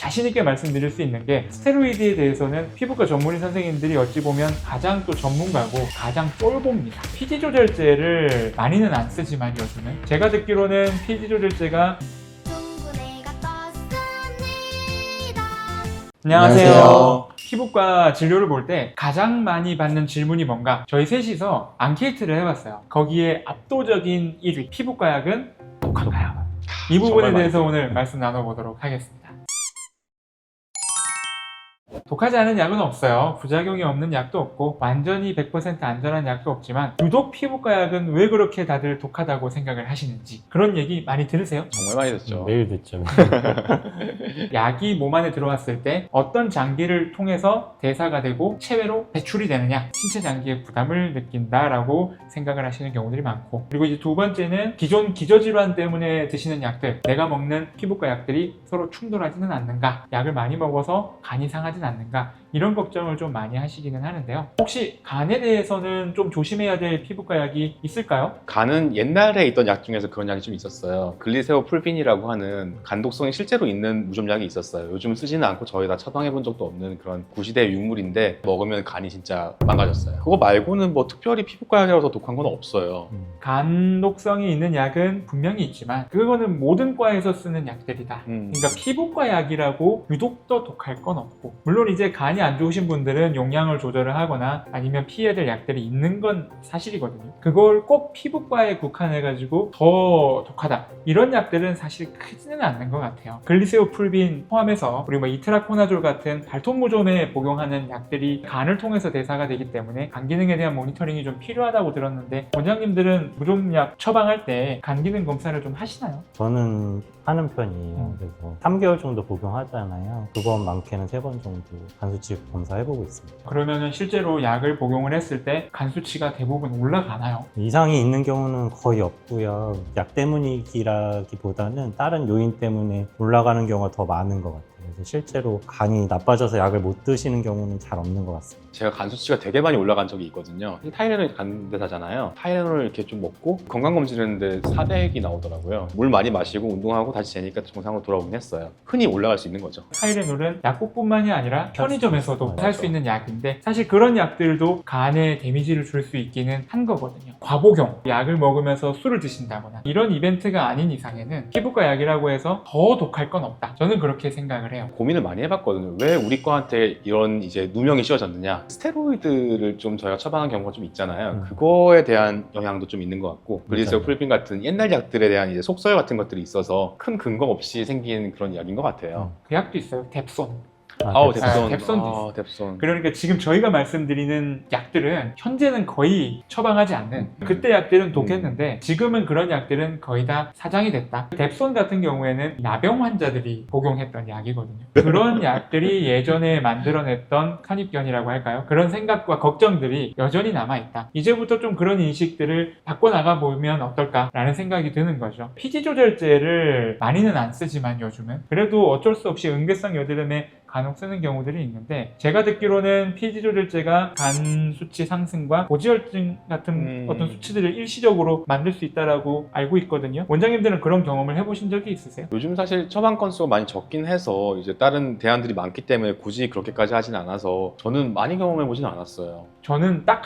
자신 있게 말씀드릴 수 있는 게 스테로이드에 대해서는 피부과 전문의 선생님들이 어찌 보면 가장 또 전문가고 가장 쫄봅니다. 피지 조절제를 많이는 안 쓰지만 요즘은 제가 듣기로는 피지 조절제가 안녕하세요. 피부과 진료를 볼 때 가장 많이 받는 질문이 뭔가 저희 셋이서 앙케이트를 해봤어요. 거기에 압도적인 1위 피부과 약은 독한가요? 이 부분에 대해서 오늘 말씀 나눠보도록 하겠습니다. 독하지 않은 약은 없어요. 부작용이 없는 약도 없고 완전히 100% 안전한 약도 없지만 유독 피부과 약은 왜 그렇게 다들 독하다고 생각을 하시는지 그런 얘기 많이 들으세요? 정말 많이 듣죠. 매일 듣죠. 약이 몸 안에 들어왔을 때 어떤 장기를 통해서 대사가 되고 체외로 배출이 되느냐, 신체 장기에 부담을 느낀다라고 생각을 하시는 경우들이 많고, 그리고 이제 두 번째는 기존 기저질환 때문에 드시는 약들, 내가 먹는 피부과 약들이 서로 충돌하지는 않는가, 약을 많이 먹어서 간이 상하진 않는가, 이런 걱정을 좀 많이 하시기는 하는데요. 혹시 간에 대해서는 좀 조심해야 될 피부과 약이 있을까요? 간은 옛날에 있던 약 중에서 그런 약이 좀 있었어요. 글리세오 풀빈이라고 하는 간독성이 실제로 있는 무좀약이 있었어요. 요즘 쓰지는 않고 저희 다 처방해 본 적도 없는 그런 구시대 유물인데 먹으면 간이 진짜 망가졌어요. 그거 말고는 뭐 특별히 피부과 약이라서 독한 건 없어요. 간독성이 있는 약은 분명히 있지만 그거는 모든 과에서 쓰는 약들이다. 그러니까 피부과 약이라고 유독 더 독할 건 없고, 물론 이제 간이 안 좋으신 분들은 용량을 조절을 하거나 아니면 피해야 될 약들이 있는 건 사실이거든요. 그걸 꼭 피부과에 국한해가지고 더 독하다, 이런 약들은 사실 크지는 않는 것 같아요. 글리세오 풀빈 포함해서 우리 뭐 이트라코나졸 같은 발톱무좀에 복용하는 약들이 간을 통해서 대사가 되기 때문에 간 기능에 대한 모니터링이 좀 필요하다고 들었는데, 원장님들은 무좀약 처방할 때 간 기능 검사를 좀 하시나요? 저는 하는 편이에요. 그래서 3개월 정도 복용하잖아요. 그건 많게는 3번 정도 간 수치 검사해보고 있습니다. 그러면은 실제로 약을 복용을 했을 때 간 수치가 대부분 올라가나요? 이상이 있는 경우는 거의 없고요. 약 때문이기라기보다는 다른 요인 때문에 올라가는 경우가 더 많은 것 같아요. 그래서 실제로 간이 나빠져서 약을 못 드시는 경우는 잘 없는 것 같습니다. 제가 간 수치가 되게 많이 올라간 적이 있거든요. 타이레놀 간대사잖아요. 타이레놀을 이렇게 좀 먹고 건강검진했는데 400이 나오더라고요. 물 많이 마시고 운동하고 다시 재니까 정상으로 돌아오긴 했어요. 흔히 올라갈 수 있는 거죠. 타이레놀은 약국뿐만이 아니라 편의점에서도 맞아요. 살 수 있는 약인데, 사실 그런 약들도 간에 데미지를 줄 수 있기는 한 거거든요. 과복용, 약을 먹으면서 술을 드신다거나 이런 이벤트가 아닌 이상에는 피부과 약이라고 해서 더 독할 건 없다, 저는 그렇게 생각을 해요. 고민을 많이 해봤거든요. 왜 우리 과한테 이런 이제 누명이 씌워졌느냐. 스테로이드를 좀 저희가 처방한 경우가 좀 있잖아요. 그거에 대한 영향도 좀 있는 것 같고, 글리세오 풀빈 같은 옛날 약들에 대한 이제 속설 같은 것들이 있어서 큰 근거 없이 생긴 그런 약인 것 같아요. 그 약도 있어요. 뎁손. 뎁손. 뎁손도 있어요. 뎁손. 그러니까 지금 저희가 말씀드리는 약들은 현재는 거의 처방하지 않는, 그때 약들은 독했는데 지금은 그런 약들은 거의 다 사장이 됐다. 뎁손 같은 경우에는 나병 환자들이 복용했던 약이거든요. 그런 약들이 예전에 만들어냈던 선입견이라고 할까요? 그런 생각과 걱정들이 여전히 남아있다. 이제부터 좀 그런 인식들을 바꿔나가 보면 어떨까라는 생각이 드는 거죠. 피지 조절제를 많이는 안 쓰지만 요즘은 그래도 어쩔 수 없이 응급성 여드름에 간혹 쓰는 경우들이 있는데, 제가 듣기로는 피지 조절제가 간 수치 상승과 고지혈증 같은 어떤 수치들을 일시적으로 만들 수 있다라고 알고 있거든요. 원장님들은 그런 경험을 해보신 적이 있으세요? 요즘 사실 처방 건수가 많이 적긴 해서 이제 다른 대안들이 많기 때문에 굳이 그렇게까지 하진 않아서 저는 많이 경험해 보진 않았어요. 저는 딱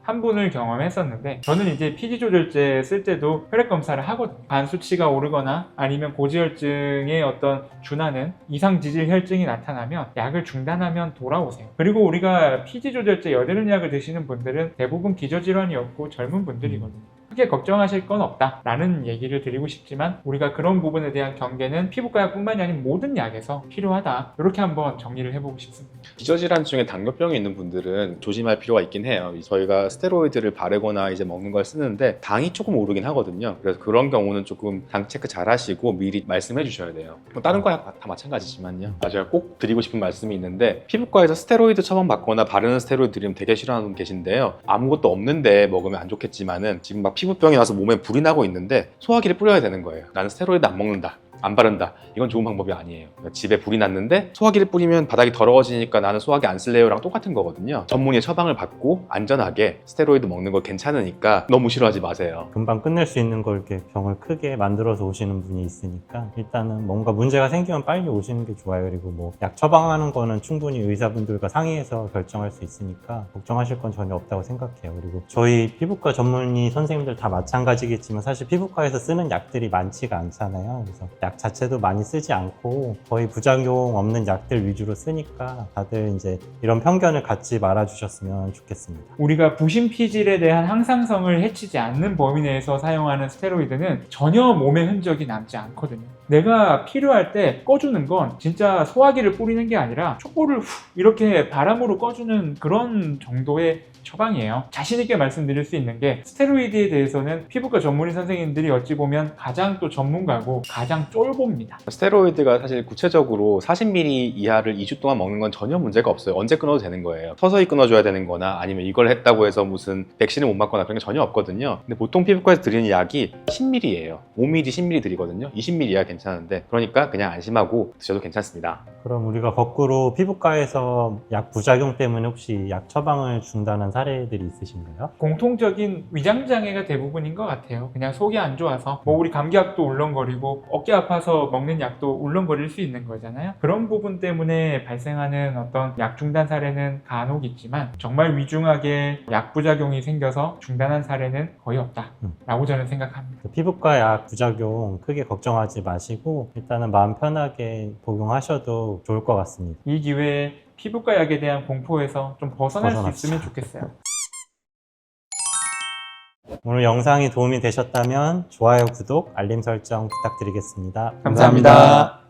한 분을 경험했었는데, 저는 이제 피지 조절제 쓸 때도 혈액 검사를 하거든요. 간 수치가 오르거나 아니면 고지혈증의 어떤 준하는 이상 지질 혈증이 나타나면 약을 중단하면 돌아오세요. 그리고 우리가 피지 조절제 여드름 약을 드시는 분들은 대부분 기저질환이 없고 젊은 분들이거든요. 크게 걱정하실 건 없다라는 얘기를 드리고 싶지만, 우리가 그런 부분에 대한 경계는 피부과 약뿐만이 아닌 모든 약에서 필요하다, 이렇게 한번 정리를 해보고 싶습니다. 기저질환 중에 당뇨병이 있는 분들은 조심할 필요가 있긴 해요. 저희가 스테로이드를 바르거나 이제 먹는 걸 쓰는데 당이 조금 오르긴 하거든요. 그래서 그런 경우는 조금 당 체크 잘 하시고 미리 말씀해 주셔야 돼요. 뭐 다른 과 약 다 마찬가지지만요. 제가 꼭 드리고 싶은 말씀이 있는데, 피부과에서 스테로이드 처방 받거나 바르는 스테로이드 드리면 되게 싫어하는 분 계신데요. 아무것도 없는데 먹으면 안 좋겠지만은 지금 막 피부병이 나서 몸에 불이 나고 있는데 소화기를 뿌려야 되는 거예요. 나는 스테로이드 안 먹는다. 안 바른다. 이건 좋은 방법이 아니에요. 그러니까 집에 불이 났는데 소화기를 뿌리면 바닥이 더러워지니까 나는 소화기 안 쓸래요랑 똑같은 거거든요. 전문의의 처방을 받고 안전하게 스테로이드 먹는 거 괜찮으니까 너무 싫어하지 마세요. 금방 끝낼 수 있는 걸 이렇게 병을 크게 만들어서 오시는 분이 있으니까 일단은 뭔가 문제가 생기면 빨리 오시는 게 좋아요. 그리고 뭐 약 처방하는 거는 충분히 의사분들과 상의해서 결정할 수 있으니까 걱정하실 건 전혀 없다고 생각해요. 그리고 저희 피부과 전문의 선생님들 다 마찬가지겠지만 사실 피부과에서 쓰는 약들이 많지가 않잖아요. 그래서 약 자체도 많이 쓰지 않고 거의 부작용 없는 약들 위주로 쓰니까 다들 이제 이런 편견을 갖지 말아주셨으면 좋겠습니다. 우리가 부신 피질에 대한 항상성을 해치지 않는 범위 내에서 사용하는 스테로이드는 전혀 몸에 흔적이 남지 않거든요. 내가 필요할 때 꺼주는 건 진짜 소화기를 뿌리는 게 아니라 촛불을 훅 이렇게 바람으로 꺼주는 그런 정도의 처방이에요. 자신있게 말씀드릴 수 있는 게 스테로이드에 대해서는 피부과 전문의 선생님들이 어찌 보면 가장 또 전문가고 가장 쫄봅니다. 스테로이드가 사실 구체적으로 40ml 이하를 2주 동안 먹는 건 전혀 문제가 없어요. 언제 끊어도 되는 거예요. 서서히 끊어줘야 되는 거나 아니면 이걸 했다고 해서 무슨 백신을 못 맞거나 그런 게 전혀 없거든요. 근데 보통 피부과에서 드리는 약이 10ml예요. 5ml, 10ml 드리거든요. 20ml 이하 괜찮은데 그러니까 그냥 안심하고 드셔도 괜찮습니다. 그럼 우리가 거꾸로 피부과에서 약 부작용 때문에 혹시 약 처방을 준다는 사례들이 있으신가요? 공통적인 위장장애가 대부분인 것 같아요. 그냥 속이 안 좋아서 뭐 우리 감기약도 울렁거리고 어깨 아파서 먹는 약도 울렁거릴 수 있는 거잖아요. 그런 부분 때문에 발생하는 어떤 약 중단 사례는 간혹 있지만 정말 위중하게 약 부작용이 생겨서 중단한 사례는 거의 없다라고 저는 생각합니다. 피부과 약 부작용 크게 걱정하지 마시고 일단은 마음 편하게 복용하셔도 좋을 것 같습니다. 이 기회에 피부과 약에 대한 공포에서 좀 벗어날 수 벗어납시다. 있으면 좋겠어요. 오늘 영상이 도움이 되셨다면 좋아요, 구독, 알림 설정 부탁드리겠습니다. 감사합니다.